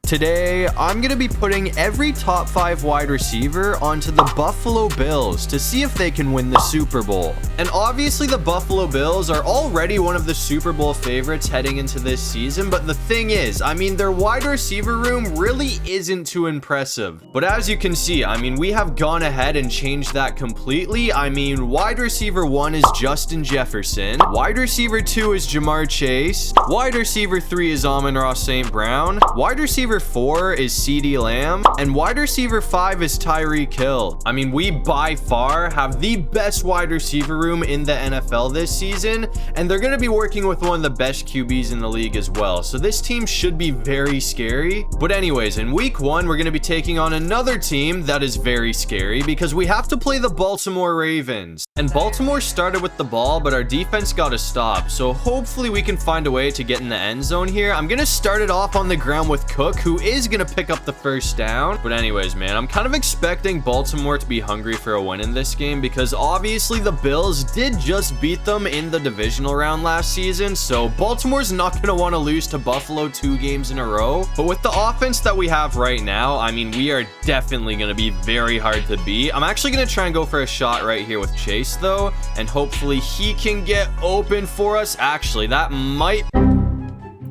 Today, I'm going to be putting every top 5 wide receiver onto the Buffalo Bills to see if they can win the Super Bowl. And obviously the Buffalo Bills are already one of the Super Bowl favorites heading into this season, but the thing is, their wide receiver room really isn't too impressive. But as you can see, we have gone ahead and changed that completely. Wide receiver 1 is Justin Jefferson, wide receiver 2 is Jamarr Chase, wide receiver 3 is Amon-Ra St. Brown, wide receiver 4 is Ceedee Lamb, and wide receiver 5 is Tyreek Hill. We by far have the best wide receiver room in the NFL this season, and they're going to be working with one of the best QBs in the league as well. So this team should be very scary. But anyways, in week 1, we're going to be taking on another team that is very scary because we have to play the Baltimore Ravens. And Baltimore started with the ball, but our defense got to stop. So hopefully we can find a way to get in the end zone here. I'm going to start it off on the ground with Cook, who is going to pick up the first down. But anyways, man, I'm kind of expecting Baltimore to be hungry for a win in this game because obviously the Bills did just beat them in the divisional round last season. So Baltimore's not going to want to lose to Buffalo 2 games in a row. But with the offense that we have right now, we are definitely going to be very hard to beat. I'm actually going to try and go for a shot right here with Chase though, and hopefully he can get open for us. Actually, that might...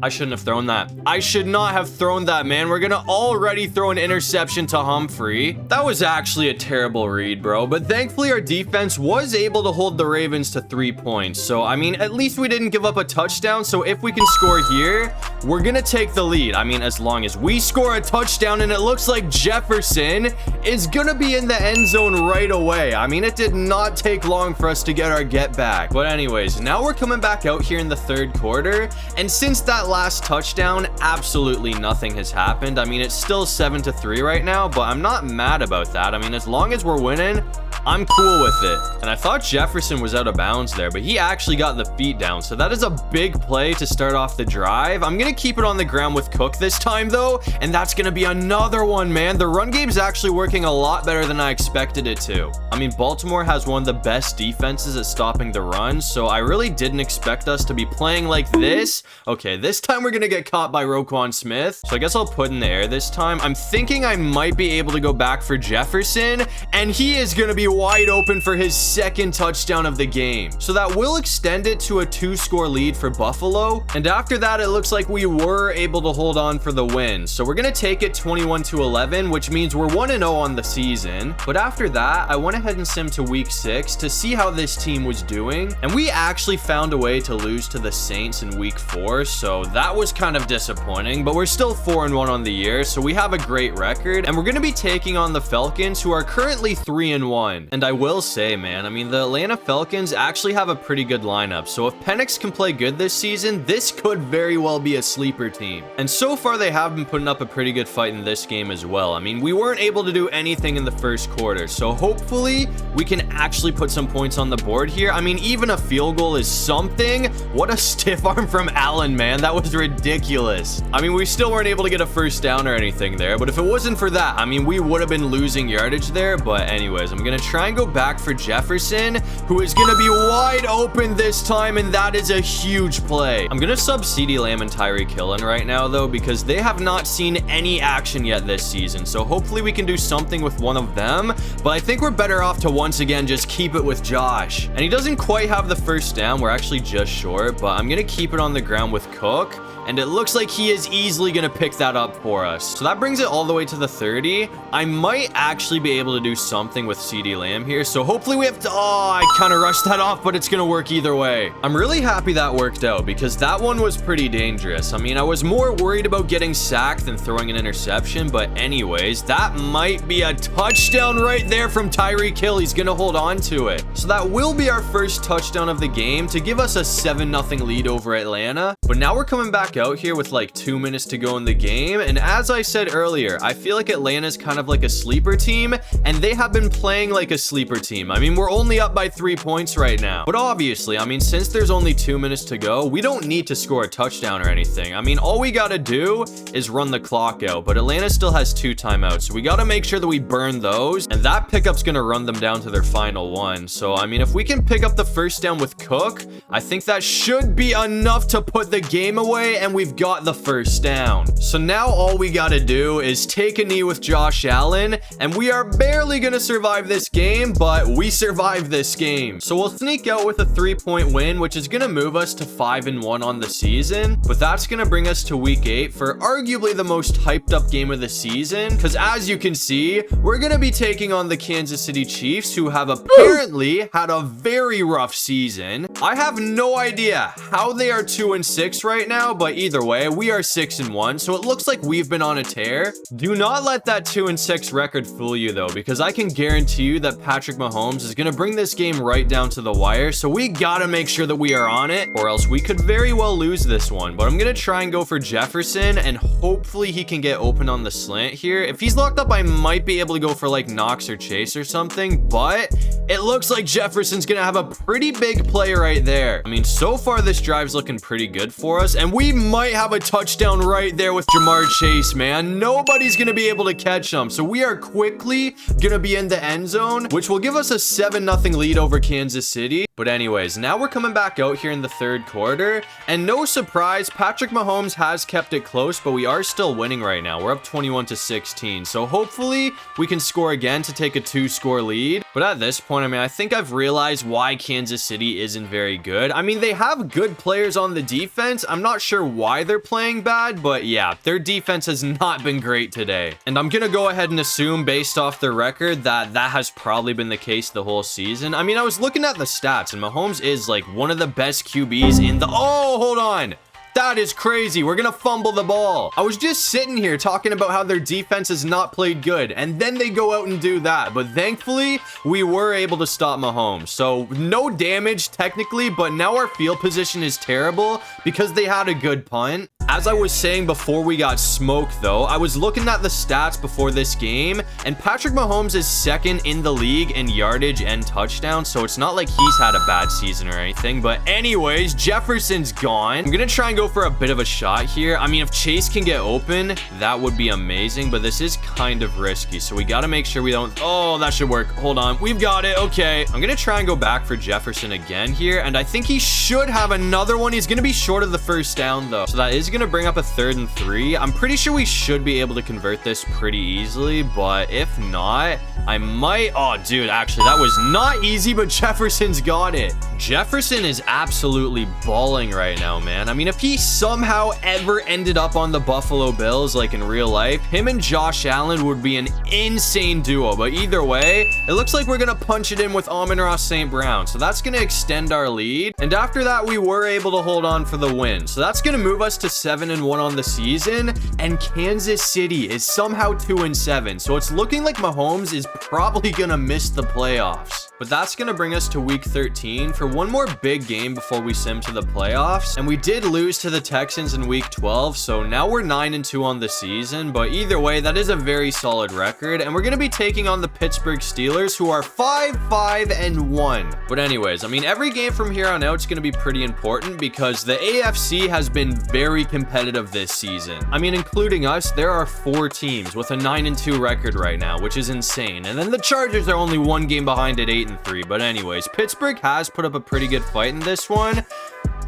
I shouldn't have thrown that. I should not have thrown that, man. We're gonna already throw an interception to Humphrey. That was actually a terrible read, bro. But thankfully, our defense was able to hold the Ravens to 3 points. So, at least we didn't give up a touchdown. So if we can score here, we're gonna take the lead. As long as we score a touchdown, and it looks like Jefferson is gonna be in the end zone right away. It did not take long for us to get our get back. But anyways, now we're coming back out here in the third quarter. And since that last touchdown, absolutely nothing has happened. It's still 7-3 right now, but I'm not mad about that. As long as we're winning, I'm cool with it. And I thought Jefferson was out of bounds there, but he actually got the feet down. So that is a big play to start off the drive. I'm going to keep it on the ground with Cook this time though. And that's going to be another one, man. The run game is actually working a lot better than I expected it to. Baltimore has one of the best defenses at stopping the run. So I really didn't expect us to be playing like this. Okay, this time we're going to get caught by Roquan Smith. So I guess I'll put in the air this time. I'm thinking I might be able to go back for Jefferson. And he is going to be wide open for his second touchdown of the game. So that will extend it to a 2-score lead for Buffalo. And after that, it looks like we were able to hold on for the win. So we're going to take it 21-11, which means we're 1-0 on the season. But after that, I went ahead and simmed to week 6 to see how this team was doing. And we actually found a way to lose to the Saints in week 4. So that was kind of disappointing, but we're still 4-1 on the year. So we have a great record, and we're going to be taking on the Falcons, who are currently 3-1. And I will say, man, the Atlanta Falcons actually have a pretty good lineup. So if Penix can play good this season, this could very well be a sleeper team. And so far, they have been putting up a pretty good fight in this game as well. We weren't able to do anything in the first quarter. So hopefully, we can actually put some points on the board here. Even a field goal is something. What a stiff arm from Allen, man. That was ridiculous. We still weren't able to get a first down or anything there. But if it wasn't for that, we would have been losing yardage there. But anyways, I'm going to try and go back for Jefferson, who is going to be wide open this time, and that is a huge play. I'm going to sub Ceedee Lamb and Tyreek Hill in right now, though, because they have not seen any action yet this season. So hopefully we can do something with one of them, but I think we're better off to once again just keep it with Josh. And he doesn't quite have the first down. We're actually just short, but I'm going to keep it on the ground with Cook. And it looks like he is easily going to pick that up for us. So that brings it all the way to the 30. I might actually be able to do something with Ceedee Lamb here. So hopefully we have to... Oh, I kind of rushed that off, but it's going to work either way. I'm really happy that worked out because that one was pretty dangerous. I was more worried about getting sacked than throwing an interception. But anyways, that might be a touchdown right there from Tyreek Hill. He's going to hold on to it. So that will be our first touchdown of the game to give us a 7-0 lead over Atlanta. But now we're coming back out here with like 2 minutes to go in the game, and as I said earlier, I feel like Atlanta's kind of like a sleeper team, and they have been playing like a sleeper team. We're only up by 3 points right now, but obviously, since there's only 2 minutes to go, we don't need to score a touchdown or anything. All we gotta do is run the clock out, but Atlanta still has 2 timeouts, so we gotta make sure that we burn those, and that pickup's gonna run them down to their final one. So if we can pick up the first down with Cook, I think that should be enough to put the game away. and we've got the first down. So now all we got to do is take a knee with Josh Allen, and we are barely going to survive this game, but we survived this game. So we'll sneak out with a 3-point win, which is going to move us to 5-1 on the season, but that's going to bring us to week 8 for arguably the most hyped up game of the season, because as you can see, we're going to be taking on the Kansas City Chiefs, who have apparently had a very rough season. I have no idea how they are 2-6 right now, but either way, we are 6-1, so it looks like we've been on a tear. Do not let that 2-6 record fool you though, because I can guarantee you that Patrick Mahomes is going to bring this game right down to the wire, so we gotta make sure that we are on it, or else we could very well lose this one. But I'm going to try and go for Jefferson, and hopefully he can get open on the slant here. If he's locked up, I might be able to go for like Knox or Chase or something, but it looks like Jefferson's going to have a pretty big play right there. I mean, so far this drive's looking pretty good for us, and we might have a touchdown right there with Jamarr Chase, man. Nobody's going to be able to catch him, so we are quickly going to be in the end zone, which will give us a 7-0 lead over Kansas City. But anyways, now we're coming back out here in the third quarter, and no surprise, Patrick Mahomes has kept it close, but we are still winning right now. We're up 21-16, so hopefully we can score again to take a 2-score lead. But at this point, I mean, I think I've realized why Kansas City isn't very good. I mean, they have good players on the defense. I'm not sure why they're playing bad, but yeah, their defense has not been great today. And I'm gonna go ahead and assume, based off their record, that that has probably been the case the whole season. I mean, I was looking at the stats, and Mahomes is like one of the best QBs in the... Oh, hold on. That is crazy. We're going to fumble the ball. I was just sitting here talking about how their defense has not played good, and then they go out and do that. But thankfully, we were able to stop Mahomes. So no damage technically, but now our field position is terrible because they had a good punt. As I was saying before we got smoked though, I was looking at the stats before this game, and Patrick Mahomes is second in the league in yardage and touchdowns, so it's not like he's had a bad season or anything. But anyways, Jefferson's gone. I'm gonna try and go for a bit of a shot here. I mean, if Chase can get open, that would be amazing, but this is kind of risky, so we gotta make sure we don't... Oh, that should work. Hold on. We've got it. Okay. I'm gonna try and go back for Jefferson again here, and I think he should have another one. He's gonna be short of the first down though, so that is gonna bring up a 3rd and 3. I'm pretty sure we should be able to convert this pretty easily, but if not, I might... Oh, dude, actually, that was not easy, but Jefferson's got it. Jefferson is absolutely balling right now, man. I mean, if he somehow ever ended up on the Buffalo Bills, like in real life, him and Josh Allen would be an insane duo. But either way, it looks like we're going to punch it in with Amon-Ra St. Brown. So that's going to extend our lead. And after that, we were able to hold on for the win. So that's going to move us to 7-1 on the season. And Kansas City is somehow 2-7. So it's looking like Mahomes is probably going to miss the playoffs. But that's going to bring us to week 13 for one more big game before we sim to the playoffs. And we did lose to the Texans in week 12, so now we're 9-2 on the season. But either way, that is a very solid record, and we're going to be taking on the Pittsburgh Steelers, who are 5-5-1. But anyways, I mean, every game from here on out is going to be pretty important because the AFC has been very competitive this season. I mean, including us, there are 4 teams with a 9-2 record right now, which is insane. And then the Chargers are only 1 game behind at 8-3. But anyways, Pittsburgh has put up a pretty good fight in this one.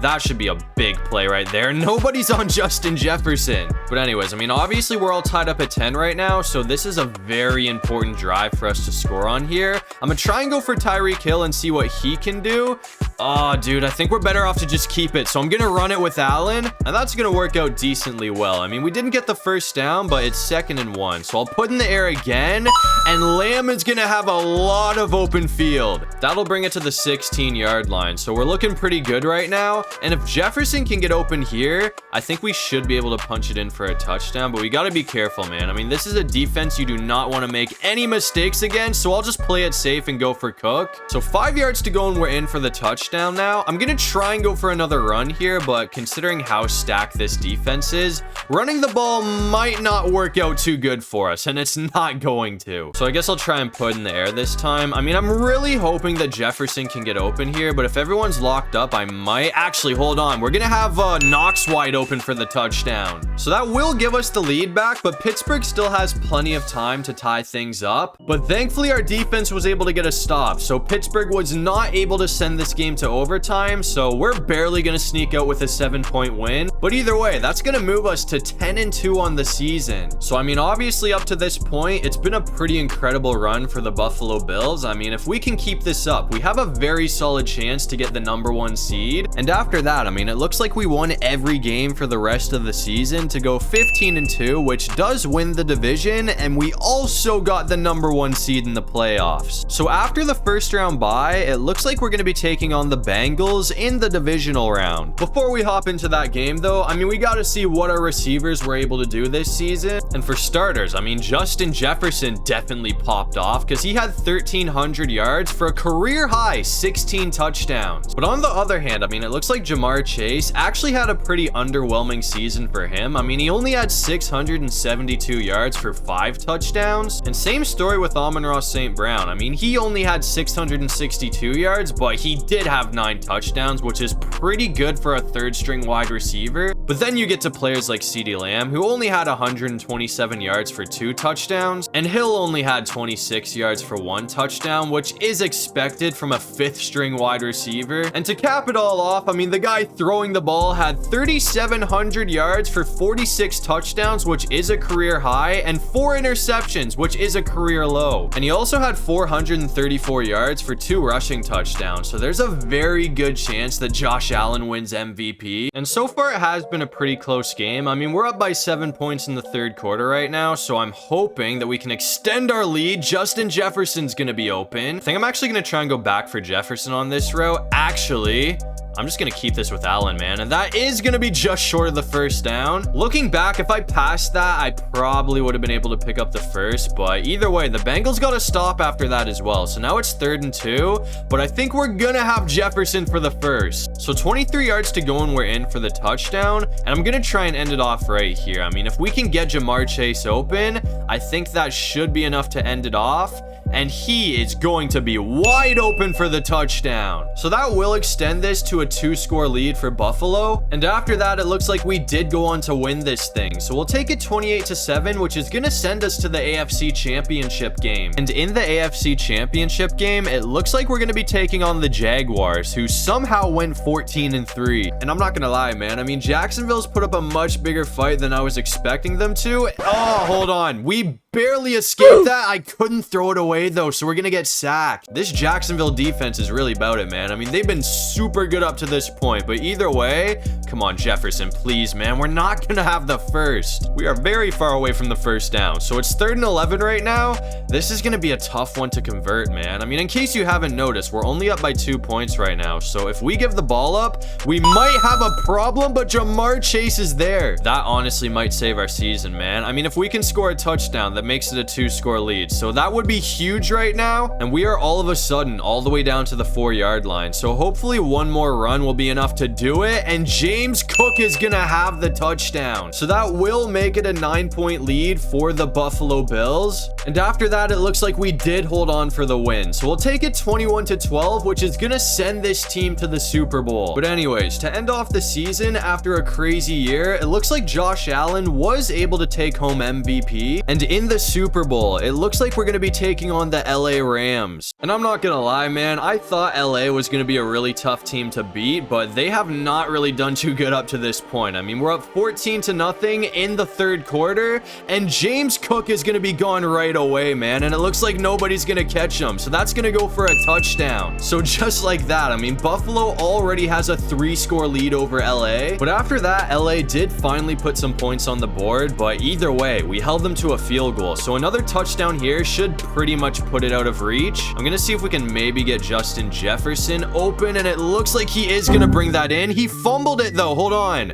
That should be a big play right there. Nobody's on Justin Jefferson. But anyways, I mean, obviously we're all tied up at 10 right now, so this is a very important drive for us to score on here. I'm gonna try and go for Tyreek Hill and see what he can do. Oh, dude, I think we're better off to just keep it. So I'm gonna run it with Allen, and that's gonna work out decently well. I mean, we didn't get the first down, but it's 2nd and 1. So I'll put in the air again, and Lamb is gonna have a lot of open field. That'll bring it to the 16-yard line. So we're looking pretty good right now. And if Jefferson can get open here, I think we should be able to punch it in for a touchdown, but we got to be careful, man. I mean, this is a defense you do not want to make any mistakes against, so I'll just play it safe and go for Cook. So 5 yards to go, and we're in for the touchdown now. I'm going to try and go for another run here, but considering how stacked this defense is, running the ball might not work out too good for us, and it's not going to. So I guess I'll try and put in the air this time. I mean, I'm really hoping that Jefferson can get open here, but if everyone's locked up, I might actually... Hold on. We're going to have Knox wide open for the touchdown. So that will give us the lead back, but Pittsburgh still has plenty of time to tie things up. But thankfully, our defense was able to get a stop. So Pittsburgh was not able to send this game team to overtime, so we're barely going to sneak out with a 7-point win. But either way, that's going to move us to 10-2 on the season. So, I mean, obviously up to this point, it's been a pretty incredible run for the Buffalo Bills. I mean, if we can keep this up, we have a very solid chance to get the #1 seed. And after that, I mean, it looks like we won every game for the rest of the season to go 15-2, which does win the division, and we also got the #1 seed in the playoffs. So after the first round bye, it looks like we're going to be taking on the Bengals in the divisional round. Before we hop into that game though, I mean, we got to see what our receivers were able to do this season. And for starters, I mean, Justin Jefferson definitely popped off because he had 1,300 yards for a career high 16 touchdowns. But on the other hand, I mean, it looks like Jamarr Chase actually had a pretty underwhelming season for him. I mean, he only had 672 yards for 5 touchdowns. And same story with Amon-Ra St. Brown. I mean, he only had 662 yards, but he did have 9 touchdowns, which is pretty good for a third-string wide receiver. But then you get to players like Ceedee Lamb, who only had 127 yards for 2 touchdowns, and Hill only had 26 yards for 1 touchdown, which is expected from a 5th-string wide receiver. And to cap it all off, I mean, the guy throwing the ball had 3,700 yards for 46 touchdowns, which is a career high, and 4 interceptions, which is a career low. And he also had 434 yards for 2 rushing touchdowns. So there's a very good chance that Josh Allen wins MVP. And so far, it has been a pretty close game. I mean, we're up by 7 points in the 3rd quarter right now, so I'm hoping that we can extend our lead. Justin Jefferson's gonna be open. I think I'm actually gonna try and go back for Jefferson on this route. Actually, I'm just going to keep this with Allen, man. And that is going to be just short of the 1st down. Looking back, if I passed that, I probably would have been able to pick up the 1st. But either way, the Bengals got to stop after that as well. So now it's 3rd and 2. But I think we're going to have Jefferson for the 1st. So 23 yards to go and we're in for the touchdown. And I'm going to try and end it off right here. I mean, if we can get Jamarr Chase open, I think that should be enough to end it off. And he is going to be wide open for the touchdown. So that will extend this to a 2-score lead for Buffalo. And after that, it looks like we did go on to win this thing. So we'll take it 28-7, which is going to send us to the AFC Championship Game. And in the AFC Championship Game, it looks like we're going to be taking on the Jaguars, who somehow went 14-3. And I'm not going to lie, man. I mean, Jacksonville's put up a much bigger fight than I was expecting them to. Oh, hold on. We barely escaped that. I couldn't throw it away though, so we're gonna get sacked. This Jacksonville defense is really about it, man. I mean, they've been super good up to this point, but either way, come on, Jefferson, please, man. We're not gonna have the 1st. We are very far away from the 1st down, so it's 3rd and 11 right now. This is gonna be a tough one to convert, man. I mean, in case you haven't noticed, we're only up by 2 points right now, so if we give the ball up, we might have a problem, but Jamarr Chase is there. That honestly might save our season, man. I mean, if we can score a touchdown, that makes it a 2-score lead, so that would be huge right now. And we are all of a sudden all the way down to the 4-yard line, so hopefully one more run will be enough to do it, and James Cook is gonna have the touchdown. So that will make it a 9-point lead for the Buffalo Bills. And after that, it looks like we did hold on for the win, so we'll take it 21-12, which is gonna send this team to the Super Bowl. But anyways, to end off the season after a crazy year, it looks like Josh Allen was able to take home MVP. And in the Super Bowl, it looks like we're gonna be taking on the LA Rams. And I'm not gonna lie, man, I thought LA was gonna be a really tough team to beat, but they have not really done too good up to this point. I mean, we're up 14-0 in the 3rd quarter, and James Cook is gonna be gone right away, man, and it looks like nobody's gonna catch him, so that's gonna go for a touchdown. So just like that, I mean, Buffalo already has a 3-score lead over LA, but after that, LA did finally put some points on the board, but either way, we held them to a field goal, so another touchdown here should pretty much put it out of reach. I'm gonna see if we can maybe get Justin Jefferson open, and it looks like he is gonna bring that in. He fumbled it though. Hold on.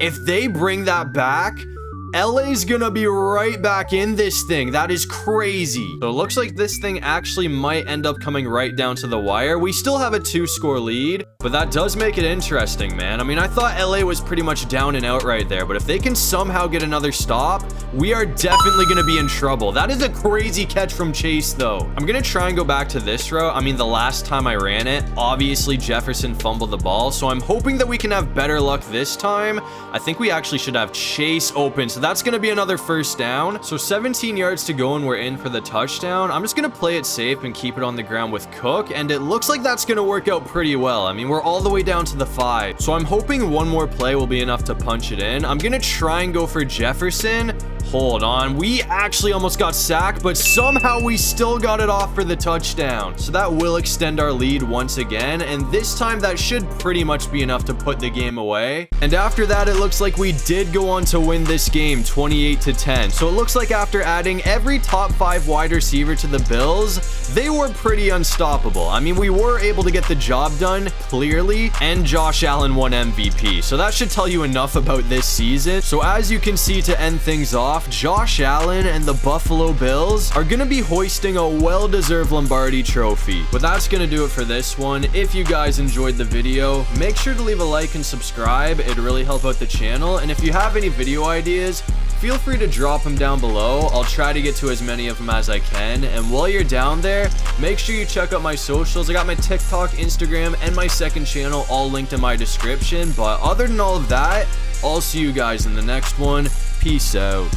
If they bring that back, LA's gonna be right back in this thing. That is crazy. So it looks like this thing actually might end up coming right down to the wire. We still have a 2-score lead, but that does make it interesting, man. I mean, I thought LA was pretty much down and out right there, but if they can somehow get another stop, we are definitely gonna be in trouble. That is a crazy catch from Chase, though. I'm gonna try and go back to this route. I mean, the last time I ran it, obviously Jefferson fumbled the ball, so I'm hoping that we can have better luck this time. I think we actually should have Chase open, so So that's going to be another first down. So 17 yards to go and we're in for the touchdown. I'm just going to play it safe and keep it on the ground with Cook, and it looks like that's going to work out pretty well. I mean, we're all the way down to the 5. So I'm hoping one more play will be enough to punch it in. I'm going to try and go for Jefferson. Hold on, we actually almost got sacked, but somehow we still got it off for the touchdown. So that will extend our lead once again, and this time that should pretty much be enough to put the game away. And after that, it looks like we did go on to win this game 28-10. So it looks like after adding every top 5 wide receiver to the Bills, they were pretty unstoppable. I mean, we were able to get the job done clearly, and Josh Allen won MVP. So that should tell you enough about this season. So as you can see, to end things off, Josh Allen and the Buffalo Bills are going to be hoisting a well-deserved Lombardi trophy. But that's going to do it for this one. If you guys enjoyed the video, make sure to leave a like and subscribe. It'd really help out the channel. And if you have any video ideas, feel free to drop them down below. I'll try to get to as many of them as I can. And while you're down there, make sure you check out my socials. I got my TikTok, Instagram, and my second channel all linked in my description. But other than all of that, I'll see you guys in the next one. Peace out.